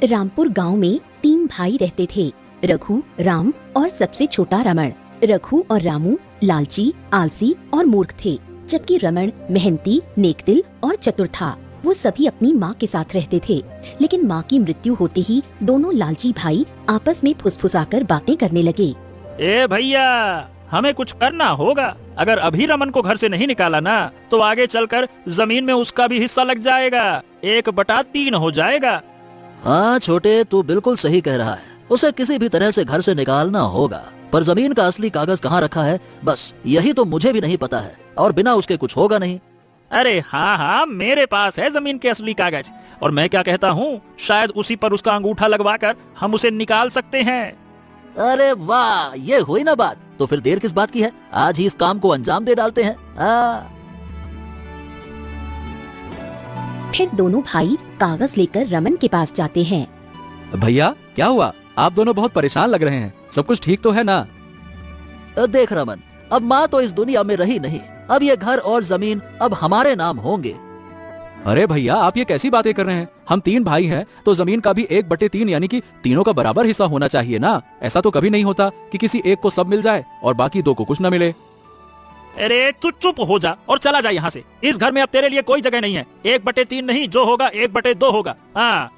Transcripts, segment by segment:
रामपुर गांव में 3 भाई रहते थे, रघु, राम और सबसे छोटा रमण। रघु और रामू लालची, आलसी और मूर्ख थे, जबकि रमण मेहनती, नेकदिल और चतुर था। वो सभी अपनी माँ के साथ रहते थे, लेकिन माँ की मृत्यु होते ही दोनों लालची भाई आपस में फुसफुसाकर बातें करने लगे। ए भैया, हमें कुछ करना होगा। अगर अभी रमन को घर से नहीं निकाला ना, तो आगे चलकर जमीन में उसका भी हिस्सा लग जाएगा, 1/3 हो जाएगा। हाँ छोटे, तू बिल्कुल सही कह रहा है। उसे किसी भी तरह से घर से निकालना होगा, पर जमीन का असली कागज कहाँ रखा है, बस यही तो मुझे भी नहीं पता है, और बिना उसके कुछ होगा नहीं। अरे हाँ, मेरे पास है जमीन के असली कागज, और मैं क्या कहता हूँ, शायद उसी पर उसका अंगूठा लगवाकर हम उसे निकाल सकते हैं। अरे वाह, ये हुई ना बात। तो फिर देर किस बात की है, आज ही इस काम को अंजाम दे डालते हैं। फिर दोनों भाई कागज लेकर रमन के पास जाते हैं। भैया क्या हुआ, आप दोनों बहुत परेशान लग रहे हैं, सब कुछ ठीक तो है ना? देख रमन, अब माँ तो इस दुनिया में रही नहीं, अब ये घर और जमीन अब हमारे नाम होंगे। अरे भैया, आप ये कैसी बातें कर रहे हैं? हम 3 भाई हैं, तो जमीन का भी 1/3 यानी कि तीनों का बराबर हिस्सा होना चाहिए ना। ऐसा तो कभी नहीं होता कि किसी एक को सब मिल जाए और बाकी 2 को कुछ न मिले। अरे तू चुप हो जा और चला जा यहाँ से। इस घर में अब तेरे लिए कोई जगह नहीं है। 1/3 नहीं, जो होगा 1/2 होगा। हाँ।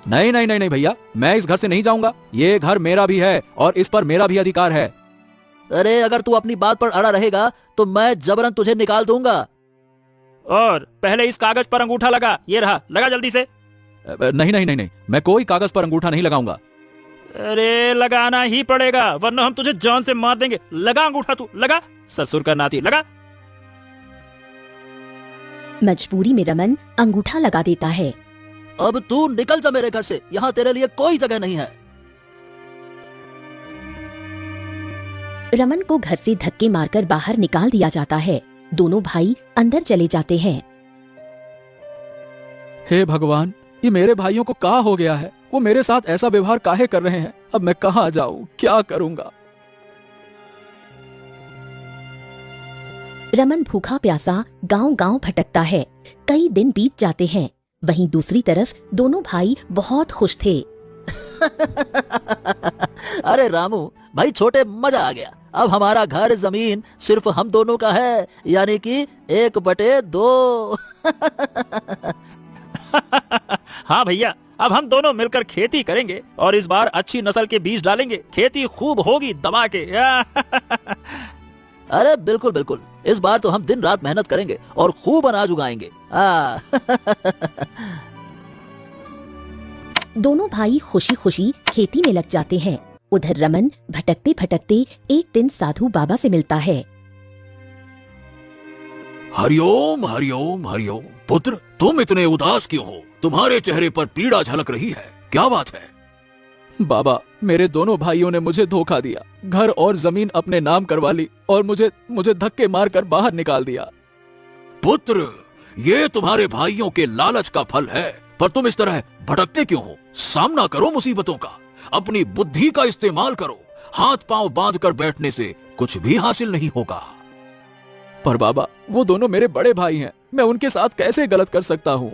नहीं नहीं नहीं नहीं भैया, मैं इस घर से नहीं जाऊंगा। ये घर मेरा भी है और इस पर मेरा भी अधिकार है। अरे अगर तू अपनी बात पर अड़ा रहेगा तो मैं जबरन तुझे निकाल दूंगा। और पहले इस कागज पर अंगूठा लगा, ये रहा, लगा जल्दी से। नहीं नहीं नहीं नहीं, मैं कोई कागज पर अंगूठा नहीं लगाऊंगा। अरे लगाना ही पड़ेगा, वरना हम तुझे जान से मार देंगे। लगा अंगूठा, तू लगा, ससुर का नाती, लगा। मजबूरी में रमन अंगूठा लगा देता है। अब तू निकल जा मेरे घर से, यहाँ तेरे लिए कोई जगह नहीं है। रमन को घर से धक्के मारकर बाहर निकाल दिया जाता है। दोनों भाई अंदर चले जाते हैं। हे भगवान, ये मेरे भाइयों को क्या हो गया है? वो मेरे साथ ऐसा व्यवहार काहे कर रहे हैं? अब मैं कहाँ जाऊँ, क्या करूँगा? रमन भूखा प्यासा गांव-गांव भटकता है। कई दिन बीत जाते हैं। वहीं दूसरी तरफ दोनों भाई बहुत खुश थे। अरे रामू भाई, छोटे, मजा आ गया। अब हमारा घर जमीन सिर्फ हम दोनों का है, यानी कि 1/2। हाँ भैया, अब हम दोनों मिलकर खेती करेंगे और इस बार अच्छी नस्ल के बीज डालेंगे। खेती खूब होगी दबा के। अरे बिल्कुल बिल्कुल, इस बार तो हम दिन रात मेहनत करेंगे और खूब अनाज उगाएंगे। दोनों भाई खुशी खुशी खेती में लग जाते हैं। उधर रमन भटकते भटकते एक दिन साधु बाबा से मिलता है। हरिओम हरिओम हरिओम। पुत्र, तुम इतने उदास क्यों हो? तुम्हारे चेहरे पर पीड़ा झलक रही है, क्या बात है? बाबा, मेरे दोनों भाइयों ने मुझे धोखा दिया, घर और जमीन अपने नाम करवा ली और मुझे धक्के मारकर बाहर निकाल दिया। पुत्र, ये तुम्हारे भाइयों के लालच का फल है, पर तुम इस तरह भटकते क्यों हो? सामना करो मुसीबतों का, अपनी बुद्धि का इस्तेमाल करो। हाथ पांव बांध कर बैठने से कुछ भी हासिल नहीं होगा। पर बाबा, वो दोनों मेरे बड़े भाई हैं, मैं उनके साथ कैसे गलत कर सकता हूँ?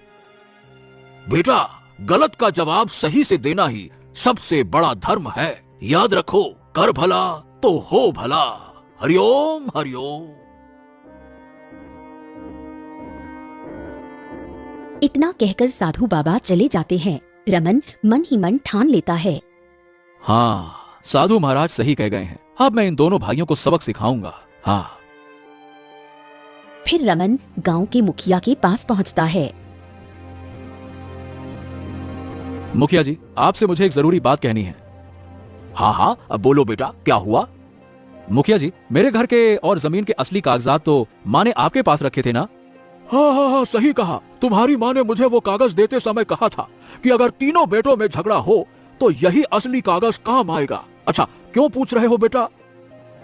बेटा, गलत का जवाब सही से देना ही सबसे बड़ा धर्म है। याद रखो, कर भला तो हो भला। हरिओम हरिओम। इतना कहकर साधु बाबा चले जाते हैं। रमन मन ही मन ठान लेता है। हाँ, साधु महाराज सही कह गए हैं। अब मैं इन दोनों भाइयों को सबक सिखाऊंगा। हाँ। फिर रमन गांव के मुखिया के पास पहुंचता है। मुखिया जी, आपसे मुझे एक जरूरी बात कहनी है। हाँ हाँ, अब बोलो बेटा, क्या हुआ? मुखिया जी, मेरे घर के और जमीन के असली कागजात तो माँ ने आपके पास रखे थे ना? हाँ हाँ हाँ, सही कहा। तुम्हारी माँ ने मुझे वो कागज देते समय कहा था कि अगर तीनों बेटों में झगड़ा हो तो यही असली कागज काम आएगा। अच्छा, क्यों पूछ रहे हो बेटा?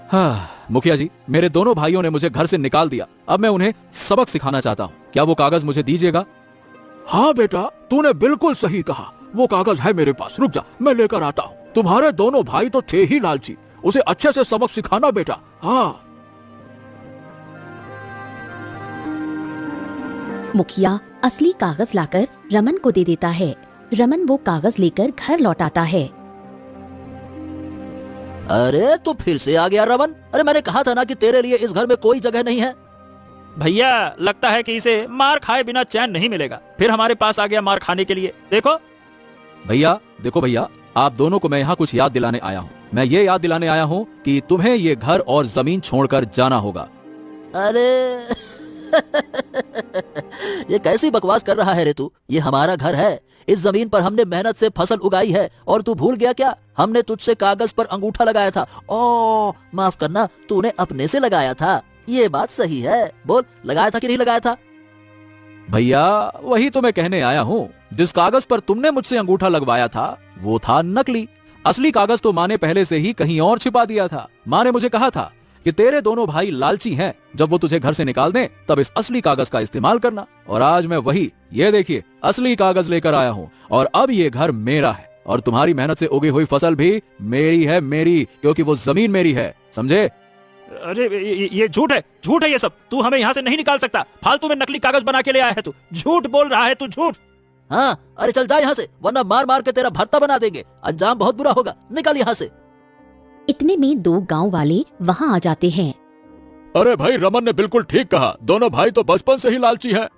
हाँ मुखिया जी, मेरे दोनों भाइयों ने मुझे घर से निकाल दिया। अब मैं उन्हें सबक सिखाना चाहता हूँ। क्या वो कागज मुझे दीजिएगा? हाँ बेटा, तूने बिल्कुल सही कहा। वो कागज है मेरे पास, रुक जा, मैं लेकर आता हूँ। तुम्हारे दोनों भाई तो थे ही लालची, उसे अच्छे से सबक सिखाना बेटा। हाँ। मुखिया असली कागज लाकर रमन को दे देता है। रमन वो कागज लेकर घर लौट आता है। अरे तू फिर से आ गया रमन। अरे मैंने कहा था ना कि तेरे लिए इस घर में कोई जगह नहीं है। भैया लगता है कि इसे मार खाए बिना चैन नहीं मिलेगा, फिर हमारे पास आ गया मार खाने के लिए। देखो भैया, देखो भैया, आप दोनों को मैं यहाँ कुछ याद दिलाने आया हूँ। मैं ये याद दिलाने आया हूँ कि तुम्हें ये घर और जमीन छोड़कर जाना होगा। अरे ये कैसी बकवास कर रहा है रे तू? ये हमारा घर है। इस जमीन पर हमने मेहनत से फसल उगाई है और तू भूल गया क्या? हमने तुझसे कागज पर अंगूठा लगाया था। ओ माफ करना, तूने अपने से लगाया था। ये बात सही है, बोल लगाया था कि नहीं लगाया था? भैया वही तो मैं कहने आया हूँ। जिस कागज पर तुमने मुझसे अंगूठा लगवाया था वो था नकली। असली कागज तो माँ ने पहले से ही कहीं और छिपा दिया था। माँ ने मुझे कहा था कि तेरे दोनों भाई लालची हैं, जब वो तुझे घर से निकाल दें तब इस असली कागज का इस्तेमाल करना। और आज मैं वही, ये देखिए, असली कागज लेकर आया हूँ। और अब ये घर मेरा है और तुम्हारी मेहनत से उगी हुई फसल भी मेरी है, मेरी, क्योंकि वो जमीन मेरी है, समझे? अरे ये झूठ है, झूठ है ये सब। तू हमें यहाँ से नहीं निकाल सकता। फालतू में नकली कागज बना के ले आया है तू। झूठ बोल रहा है तू, झूठ। हाँ, अरे चल जा यहाँ से, वरना मार मार के तेरा भर्ता बना देंगे। अंजाम बहुत बुरा होगा। निकल यहाँ से। इतने में दो गांव वाले वहाँ आ जाते हैं। अरे भाई, रमन ने बिल्कुल ठीक कहा। दोनों भाई तो बचपन से ही लालची हैं।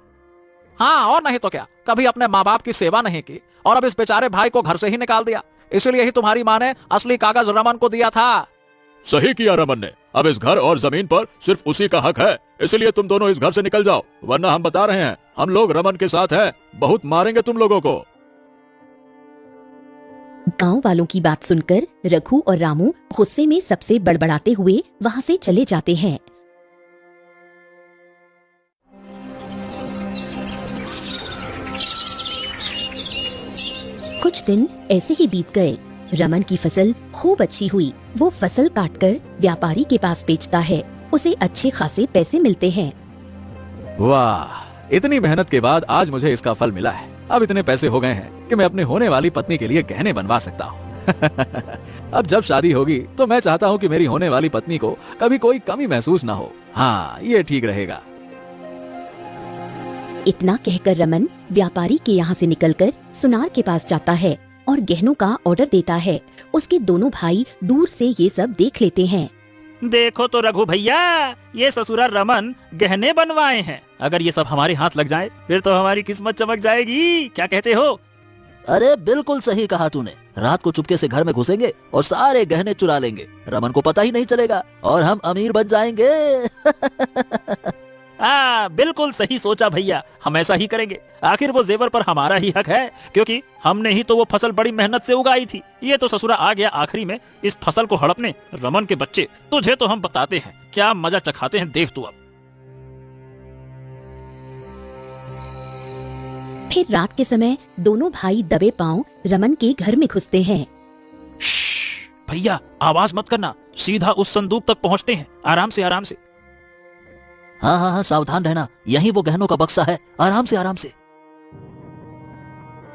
हाँ, और नहीं तो क्या, कभी अपने माँ बाप की सेवा नहीं की और अब इस बेचारे भाई को घर से ही निकाल दिया। इसलिए ही तुम्हारी माँ ने असली कागज रमन को दिया था। सही किया रमन ने। अब इस घर और जमीन पर सिर्फ उसी का हक है। इसलिए तुम दोनों इस घर से निकल जाओ, वरना हम बता रहे हैं, हम लोग रमन के साथ हैं। बहुत मारेंगे तुम लोगों को। गांव वालों की बात सुनकर रघु और रामू गुस्से में सबसे बड़बड़ाते हुए वहाँ से चले जाते हैं। कुछ दिन ऐसे ही बीत गए। रमन की फसल खूब अच्छी हुई। वो फसल काटकर व्यापारी के पास बेचता है। उसे अच्छे खासे पैसे मिलते हैं। वाह, इतनी मेहनत के बाद आज मुझे इसका फल मिला है। अब इतने पैसे हो गए हैं कि मैं अपने होने वाली पत्नी के लिए गहने बनवा सकता हूँ। अब जब शादी होगी तो मैं चाहता हूँ कि मेरी होने वाली पत्नी को कभी कोई कमी महसूस ना हो। हाँ, ये ठीक रहेगा। इतना कहकर रमन व्यापारी के यहाँ से निकलकर सुनार के पास जाता है और गहनों का ऑर्डर देता है। उसके दोनों भाई दूर से ये सब देख लेते हैं। देखो तो रघु भैया, ये ससुरा रमन गहने बनवाए हैं। अगर ये सब हमारे हाथ लग जाए फिर तो हमारी किस्मत चमक जाएगी। क्या कहते हो? अरे बिल्कुल सही कहा तूने। रात को चुपके से घर में घुसेंगे और सारे गहने चुरा लेंगे। रमन को पता ही नहीं चलेगा और हम अमीर बन जाएंगे। बिल्कुल सही सोचा भैया, हम ऐसा ही करेंगे। आखिर वो जेवर पर हमारा ही हक है, क्योंकि हमने ही तो वो फसल बड़ी मेहनत से उगाई थी। ये तो ससुरा आ गया आखिरी में इस फसल को हड़पने। रमन के बच्चे, तुझे तो हम बताते हैं क्या मजा चखाते हैं, देख तू अब। फिर रात के समय दोनों भाई दबे पांव रमन के घर में घुसते हैं। भैया आवाज मत करना, सीधा उस संदूक तक पहुँचते हैं। आराम से आराम से। हाँ हाँ हाँ, सावधान रहना। यही वो गहनों का बक्सा है। आराम से आराम से।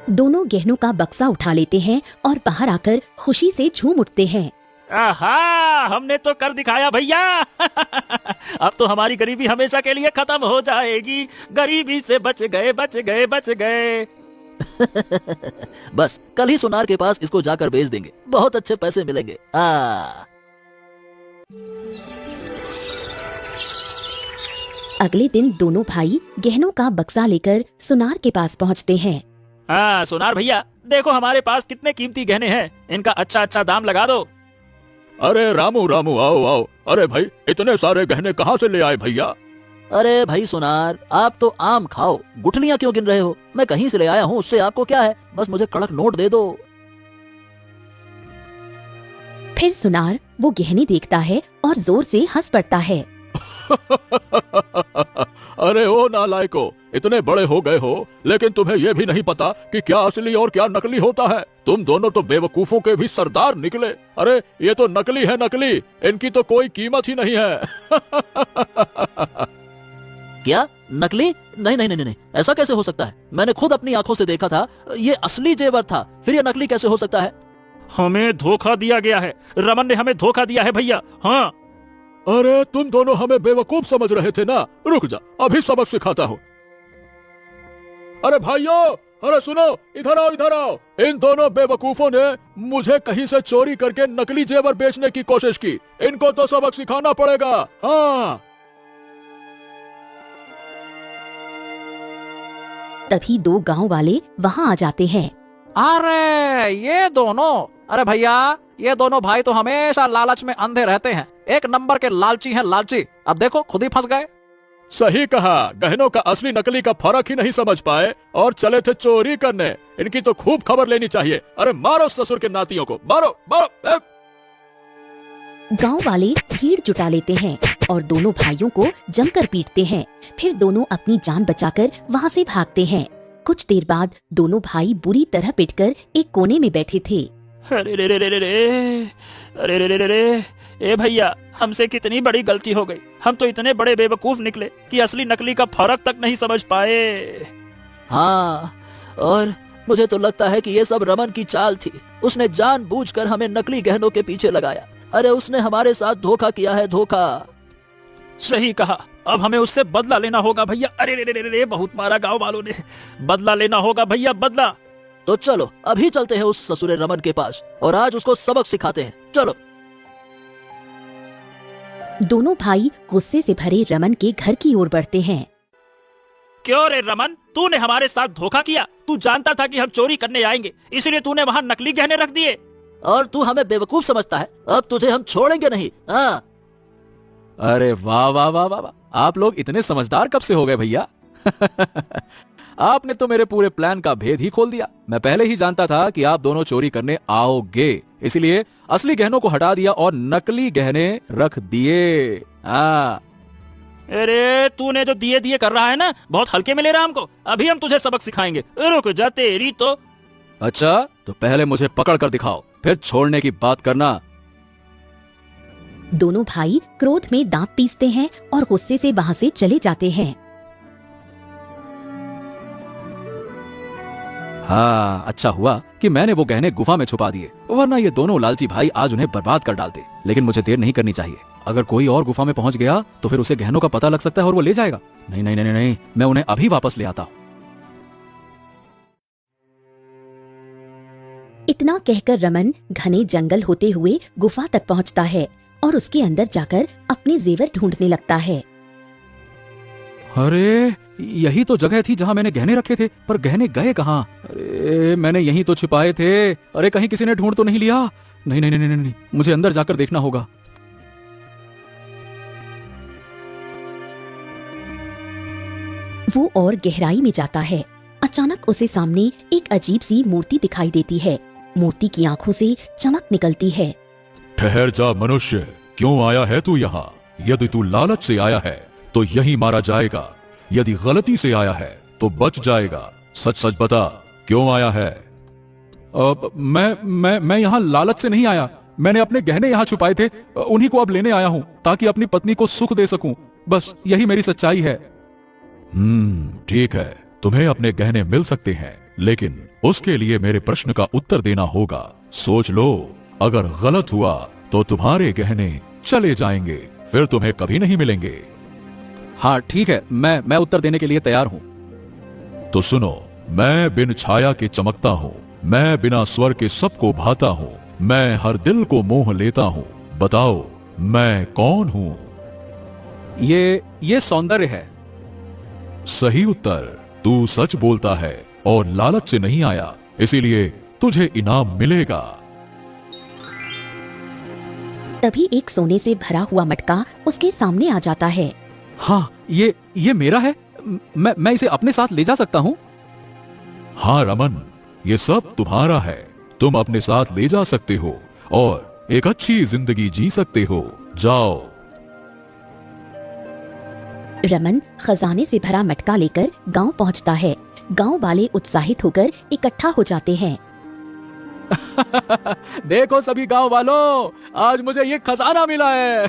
दोनों गहनों का बक्सा उठा लेते हैं और बाहर आकर खुशी से झूम उठते हैं। आहा, हमने तो कर दिखाया भैया। अब तो हमारी गरीबी हमेशा के लिए खत्म हो जाएगी। गरीबी से बच गए, बच गए, बच गए। बस कल ही सुनार के पास इसको जाकर बेच देंगे। बहुत अच्छे पैसे मिलेंगे। अगले दिन दोनों भाई गहनों का बक्सा लेकर सुनार के पास पहुंचते हैं। सुनार भैया, देखो हमारे पास कितने कीमती गहने हैं। इनका अच्छा अच्छा दाम लगा दो। अरे रामू रामू, आओ आओ। अरे भाई, इतने सारे गहने कहाँ से ले आए भैया? अरे भाई सुनार, आप तो आम खाओ, गुठलियाँ क्यों गिन रहे हो? मैं कहीं से ले आया हूँ, उससे आपको क्या है? बस मुझे कड़क नोट दे दो। फिर सुनार वो गहने देखता है और जोर से हंस पड़ता है। अरे ओ नालायको, इतने बड़े हो गए हो लेकिन तुम्हें ये भी नहीं पता कि क्या असली और क्या नकली होता है। तुम दोनों तो बेवकूफों के भी सरदार निकले। अरे ये तो नकली है, नकली। इनकी तो कोई कीमत ही नहीं है। क्या नकली? नहीं नहीं नहीं नहीं, ऐसा कैसे हो सकता है? मैंने खुद अपनी आंखों से देखा था। ये असली जेवर था, फिर ये नकली कैसे हो सकता है? हमें धोखा दिया गया है। रमन ने हमें धोखा दिया है भैया। हाँ। अरे तुम दोनों हमें बेवकूफ समझ रहे थे ना। रुक जा, अभी सबक सिखाता हूँ। अरे भाइयों, अरे सुनो, इधर आओ इधर आओ। इन दोनों बेवकूफों ने मुझे कहीं से चोरी करके नकली जेवर बेचने की कोशिश की। इनको तो सबक सिखाना पड़ेगा। हाँ। तभी दो गांव वाले वहां आ जाते हैं। अरे ये दोनों, अरे भैया ये दोनों भाई तो हमेशा लालच में अंधे रहते हैं। एक नंबर के लालची हैं, लालची। अब देखो खुद ही फंस गए। सही कहा, गहनों का असली नकली का फर्क ही नहीं समझ पाए और चले थे चोरी करने। इनकी तो खूब खबर लेनी चाहिए। अरे मारो ससुर के नातियों को, मारो मारो। गांव वाले भीड़ जुटा लेते हैं और दोनों भाइयों को जमकर पीटते हैं। फिर दोनों अपनी जान बचाकर वहां से भागते हैं। कुछ देर बाद दोनों भाई बुरी तरह पिटकर एक कोने में बैठे थे। अरे रे रे रे रे रे, अरे रे रे रे रे, ए भैया हमसे कितनी बड़ी गलती हो गई। हम तो इतने बड़े बेवकूफ निकले कि असली नकली का फर्क तक नहीं समझ पाए। हाँ, और मुझे तो लगता है कि ये सब रमन की चाल थी। उसने जानबूझकर हमें नकली गहनों के पीछे लगाया। अरे उसने हमारे साथ धोखा किया है, धोखा। सही कहा, अब हमें उससे बदला लेना होगा भैया। अरे रे रे रे, बहुत मारा गांव वालों ने। बदला लेना होगा भैया, बदला। तो चलो अभी चलते हैं उस ससुरे रमन के पास और आज उसको सबक सिखाते हैं। चलो। दोनों भाई गुस्से से भरे रमन के घर की ओर बढ़ते हैं। क्यों रे रमन, तूने हमारे साथ धोखा किया। तू जानता था कि हम चोरी करने आएंगे, इसलिए तूने वहाँ नकली गहने रख दिए। और तू हमें बेवकूफ समझता है। अब तुझे हम छोड़ेंगे नहीं। हाँ। अरे वाह वाह वाह वाह वाह, आप लोग इतने समझदार कब से हो गए भैया? आपने तो मेरे पूरे प्लान का भेद ही खोल दिया। मैं पहले ही जानता था कि आप दोनों चोरी करने आओगे, इसलिए असली गहनों को हटा दिया और नकली गहने रख दिए। हाँ। अरे तूने जो दिए दिए कर रहा है ना, बहुत हल्के में ले रहा हमको। अभी हम तुझे सबक सिखाएंगे। रुक जा, तेरी तो। अच्छा, तो पहले मुझे पकड़ कर दिखाओ, फिर छोड़ने की बात करना। दोनों भाई क्रोध में दांत पीसते हैं और गुस्से से वहां से चले जाते हैं। हाँ, अच्छा हुआ कि मैंने वो गहने गुफा में छुपा दिए, वरना ये दोनों लालची भाई आज उन्हें बर्बाद कर डालते। लेकिन मुझे देर नहीं करनी चाहिए। अगर कोई और गुफा में पहुंच गया तो फिर उसे गहनों का पता लग सकता है और वो ले जाएगा। नहीं नहीं नहीं नहीं, मैं उन्हें अभी वापस ले आता हूँ। इतना कहकर रमन घने जंगल होते हुए गुफा तक पहुंचता है और उसके अंदर जाकर अपने जेवर ढूंढने लगता है। अरे यही तो जगह थी जहाँ मैंने गहने रखे थे, पर गहने गए कहाँ? अरे मैंने यहीं तो छिपाए थे। अरे कहीं किसी ने ढूंढ तो नहीं लिया? नहीं नहीं नहीं नहीं, नहीं। मुझे अंदर जाकर देखना होगा। वो और गहराई में जाता है। अचानक उसे सामने एक अजीब सी मूर्ति दिखाई देती है। मूर्ति की आंखों से चमक निकलती है। ठहर जा मनुष्य, क्यों आया है तू यहाँ? यदि तू लालच से आया है तो यही मारा जाएगा। यदि गलती से आया है तो बच जाएगा। सच सच बता, क्यों आया है? मैं यहाँ लालच से नहीं आया। मैंने अपने गहने यहाँ छुपाए थे, उन्हीं को अब लेने आया हूँ ताकि अपनी पत्नी को सुख दे सकूं। बस यही मेरी सच्चाई है। ठीक है, तुम्हें अपने गहने मिल सकते हैं, लेकिन उसके लिए मेरे प्रश्न का उत्तर देना होगा। सोच लो, अगर गलत हुआ तो तुम्हारे गहने चले जाएंगे, फिर तुम्हें कभी नहीं मिलेंगे। हाँ ठीक है, मैं उत्तर देने के लिए तैयार हूँ। तो सुनो, मैं बिन छाया के चमकता हूँ, मैं बिना स्वर के सबको भाता हूँ, मैं हर दिल को मोह लेता हूँ। बताओ मैं कौन हूँ? ये सौंदर्य है। सही उत्तर। तू सच बोलता है और लालच से नहीं आया, इसीलिए तुझे इनाम मिलेगा। तभी एक सोने से भरा हुआ मटका उसके सामने आ जाता है। हाँ, ये मेरा है। मैं इसे अपने साथ ले जा सकता हूँ? हाँ रमन, ये सब तुम्हारा है। तुम अपने साथ ले जा सकते हो और एक अच्छी जिंदगी जी सकते हो। जाओ। रमन खजाने से भरा मटका लेकर गांव पहुंचता है। गांव वाले उत्साहित होकर इकट्ठा हो जाते हैं। देखो सभी गांव वालों, आज मुझे ये खजाना मिला है।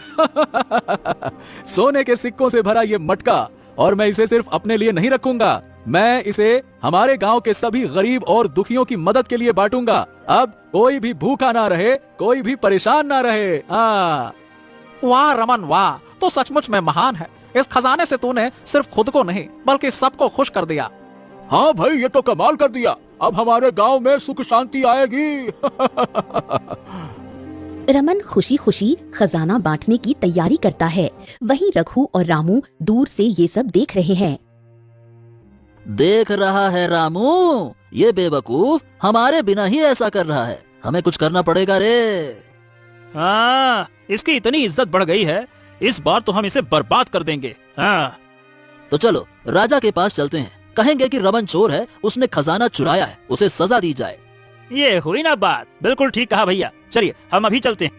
सोने के सिक्कों से भरा ये मटका, और मैं इसे सिर्फ अपने लिए नहीं रखूंगा, मैं इसे हमारे गांव के सभी गरीब और दुखियों की मदद के लिए बांटूंगा। अब कोई भी भूखा ना रहे, कोई भी परेशान ना रहे। हाँ। वाह रमन वाह, तो सचमुच में महान है। इस खजाने से तूने सिर्फ खुद को नहीं बल्कि सबको खुश कर दिया। हाँ भाई, ये तो कमाल कर दिया। अब हमारे गांव में सुख शांति आएगी। रमन खुशी खुशी खजाना बांटने की तैयारी करता है। वहीं रघु और रामू दूर से ये सब देख रहे हैं। देख रहा है रामू, ये बेवकूफ हमारे बिना ही ऐसा कर रहा है। हमें कुछ करना पड़ेगा रे। हाँ, इसकी इतनी इज्जत बढ़ गई है, इस बार तो हम इसे बर्बाद कर देंगे। हाँ। तो चलो राजा के पास चलते हैं। कहेंगे कि रमन चोर है, उसने खजाना चुराया है, उसे सजा दी जाए। ये हुई ना बात। बिल्कुल ठीक कहा भैया, चलिए हम अभी चलते हैं।